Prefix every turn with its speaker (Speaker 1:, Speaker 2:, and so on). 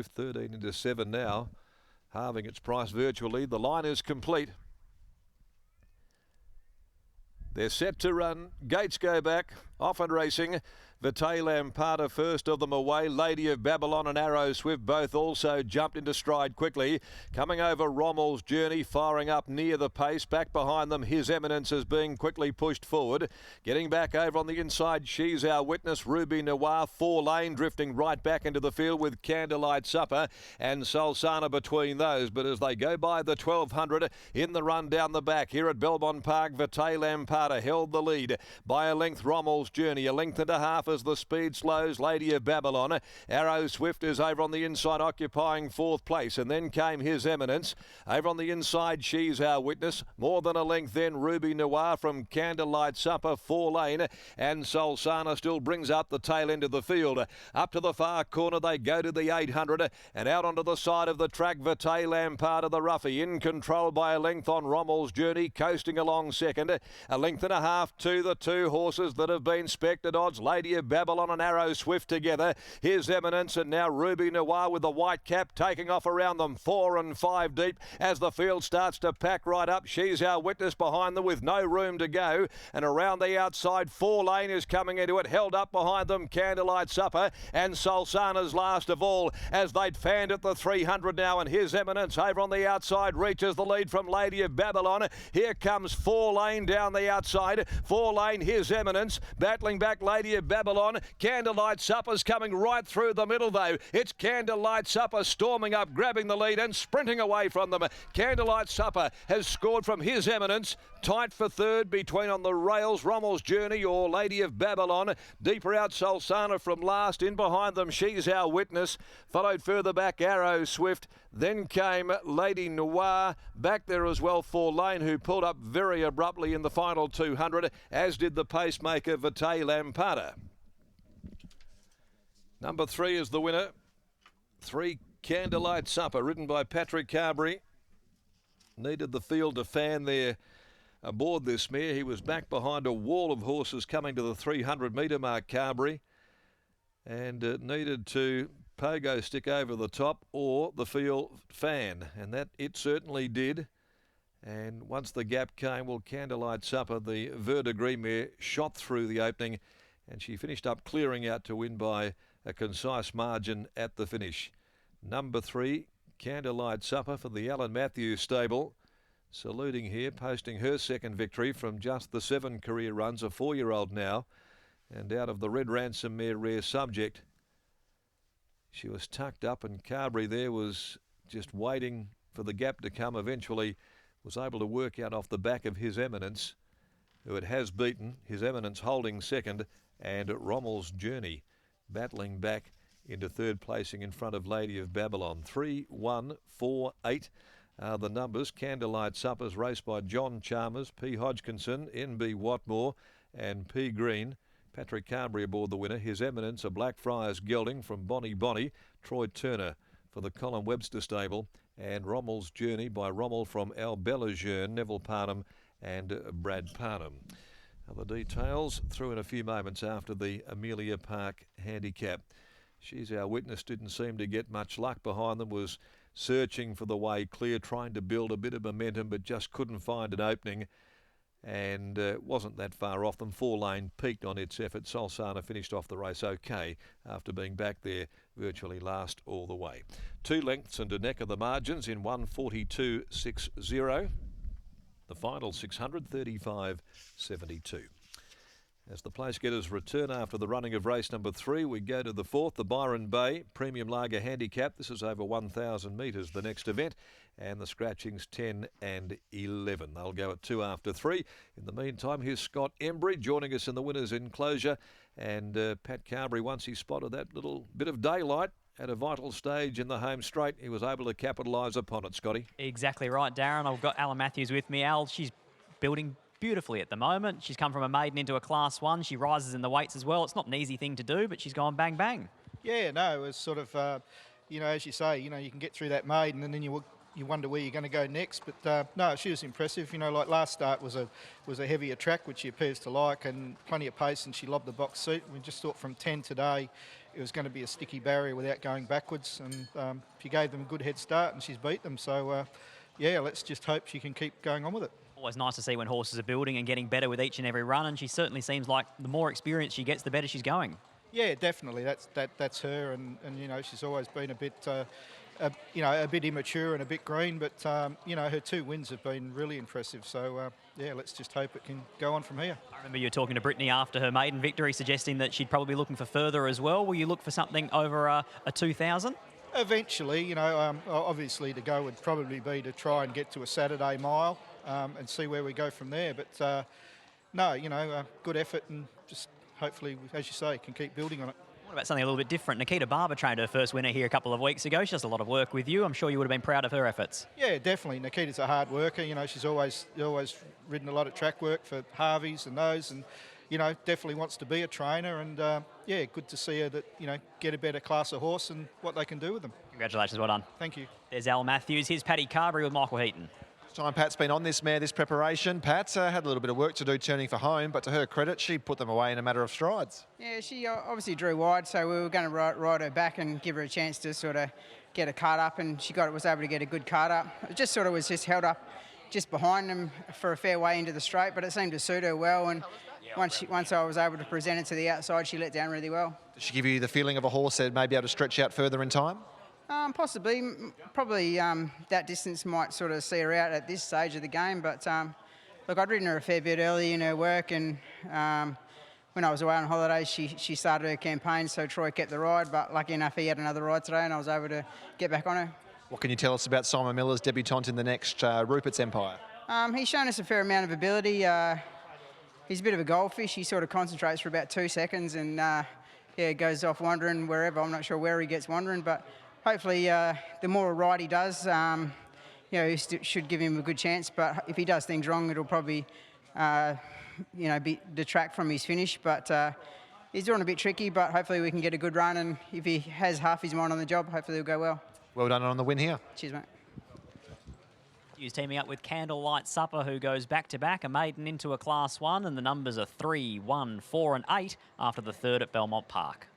Speaker 1: 13 into 7 now, halving its price virtually. The line is complete. They're set to run. Gates go back. Off and racing. Vitae Lamparta first of them away. Lady of Babylon and Arrow Swift both also jumped into stride quickly. Coming over Rommel's Journey, firing up near the pace. Back behind them, His Eminence is being quickly pushed forward. Getting back over on the inside, She's Our Witness. Ruby Noir, 4 lane, drifting right back into the field with Candlelight Supper and Sulsana between those. But as they go by the 1200 in the run down the back here at Belmont Park, Vitae Lamparta held the lead by a length. Rommel's Journey, a length and a half as the speed slows. Lady of Babylon. Arrow Swift is over on the inside, occupying 4th place, and then came His Eminence. Over on the inside, She's Our Witness. More than a length then, Ruby Noir from Candlelight Supper, 4 lane, and Sulsana still brings up the tail end of the field. Up to the far corner they go to the 800, and out onto the side of the track, Vitae Lamparta, the roughie, in control by a length on Rommel's Journey, coasting along second. A length and a half to the 2 horses that have been spec'd at odds. Lady of Babylon and Arrow Swift together. His Eminence and now Ruby Noir with the white cap taking off around them, 4 and 5 deep as the field starts to pack right up. She's Our Witness behind them with no room to go, and around the outside 4 lane is coming into it, held up behind them Candlelight Supper and Sulsana's last of all as they'd fanned at the 300 now, and His Eminence over on the outside reaches the lead from Lady of Babylon. Here comes 4 lane down the outside, 4 lane His Eminence battling back Lady of Babylon. Candlelight Supper's coming right through the middle though. It's Candlelight Supper storming up, grabbing the lead and sprinting away from them. Candlelight Supper has scored from His Eminence. Tight for third between on the rails Rommel's Journey or Lady of Babylon. Deeper out Sulsana from last. In behind them She's Our Witness. Followed further back Arrow Swift. Then came Lady Noir. Back there as well 4 lane, who pulled up very abruptly in the final 200, as did the pacemaker Vitae Lamparta. Number 3 is the winner. 3 Candlelight Supper, ridden by Patrick Carberry. Needed the field to fan there aboard this mare. He was back behind a wall of horses coming to the 300 metre mark, Carberry, and needed to pogo stick over the top or the field fan, and that it certainly did. And once the gap came, well, Candlelight Supper, the verdigris mare, shot through the opening, and she finished up clearing out to win by a concise margin at the finish. Number 3, Candlelight Supper for the Alan Matthews stable. Saluting here, posting her second victory from just the 7 career runs, a 4-year-old now. And out of the Red Ransom mare, Rare Subject, she was tucked up, and Carberry there was just waiting for the gap to come. Eventually was able to work out off the back of His Eminence, who it has beaten. His Eminence holding second, and Rommel's Journey battling back into third placing in front of Lady of Babylon. 3, 1, 4, 8 are the numbers. Candlelight Suppers raced by John Chalmers, P. Hodgkinson, N.B. Watmore and P. Green. Patrick Carberry aboard the winner. His Eminence, a Blackfriars gelding from Bonnie Bonnie. Troy Turner for the Colin Webster stable, and Rommel's Journey by Rommel from Albellejeune, Neville Parnham and Brad Parnham. The details through in a few moments after the Amelia Park handicap. She's Our Witness didn't seem to get much luck behind them, was searching for the way clear, trying to build a bit of momentum, but just couldn't find an opening, and wasn't that far off them. 4 lane peaked on its effort. Sulsana finished off the race okay after being back there virtually last all the way. 2 lengths and a neck of the margins in 1:42.60. The final 635.72. As the place getters return after the running of race number 3, we go to the 4th, the Byron Bay Premium Lager Handicap. This is over 1,000 metres, the next event, and the scratchings 10 and 11. They'll go at 2 after 3. In the meantime, here's Scott Embry joining us in the winner's enclosure, and Pat Carberry, once he spotted that little bit of daylight at a vital stage in the home straight, he was able to capitalise upon it, Scotty.
Speaker 2: Exactly right, Darren. I've got Alan Matthews with me. Al, she's building beautifully at the moment. She's come from a maiden into a Class 1. She rises in the weights as well. It's not an easy thing to do, but she's gone bang, bang.
Speaker 3: Yeah, no, it's sort of, as you say, you can get through that maiden and then you wonder where you're going to go next. But no, she was impressive. Like last start was a heavier track, which she appears to like, and plenty of pace, and she lobbed the box seat. We just thought from 10 today, it was going to be a sticky barrier without going backwards, and she gave them a good head start and she's beat them. So, yeah, let's just hope she can keep going on with it.
Speaker 2: Always nice to see when horses are building and getting better with each and every run, and she certainly seems like the more experience she gets, the better she's going.
Speaker 3: Yeah, definitely. That's her, and you know, she's always been a bit, you know, a bit immature and a bit green, but you know, her 2 wins have been really impressive. So yeah, let's just hope it can go on from here.
Speaker 2: I remember you were talking to Brittany after her maiden victory, suggesting that she'd probably be looking for further as well. Will you look for something over a 2,000?
Speaker 3: Eventually, you know, obviously the go would probably be to try and get to a Saturday mile and see where we go from there. But no, you know, good effort, and just hopefully, as you say, can keep building on it.
Speaker 2: What about something a little bit different? Nikita Barber trained her first winner here a couple of weeks ago. She does a lot of work with you. I'm sure you would have been proud of her efforts. Yeah,
Speaker 3: definitely. Nikita's a hard worker. You know, she's always ridden a lot of track work for Harveys and those, and you know, definitely wants to be a trainer. And yeah, good to see her that, you know, get a better class of horse and what they can do with them.
Speaker 2: Congratulations, well done.
Speaker 3: Thank you.
Speaker 2: There's Al Matthews. Here's Paddy Carberry with Michael Heaton.
Speaker 4: Time Pat's been on this mare, this preparation. Pat had a little bit of work to do turning for home, but to her credit, she put them away in a matter of strides.
Speaker 5: Yeah, she obviously drew wide, so we were going to ride her back and give her a chance to sort of get a cart up, and she was able to get a good cart up. It just sort of was just held up just behind them for a fair way into the straight, but it seemed to suit her well, and once I was able to present it to the outside, she let down really well.
Speaker 4: Did she give you the feeling of a horse that may be able to stretch out further in time?
Speaker 5: Possibly. Probably that distance might sort of see her out at this stage of the game, but look, I'd ridden her a fair bit early in her work, and when I was away on holidays, she started her campaign, so Troy kept the ride, but lucky enough he had another ride today and I was able to get back on her.
Speaker 4: What can you tell us about Simon Miller's debutante in the next Rupert's Empire?
Speaker 5: He's shown us a fair amount of ability. He's a bit of a goldfish. He sort of concentrates for about 2 seconds and yeah, goes off wandering wherever. I'm not sure where he gets wandering, but hopefully the more a ride he does, you know, should give him a good chance. But if he does things wrong, it'll probably, you know, detract from his finish. But he's doing a bit tricky, but hopefully we can get a good run. And if he has half his mind on the job, hopefully it'll go well.
Speaker 4: Well done on the win here.
Speaker 5: Cheers, mate.
Speaker 2: He's teaming up with Candlelight Supper, who goes back-to-back, a maiden into a Class 1, and the numbers are 3, 1, 4 and 8 after the third at Belmont Park.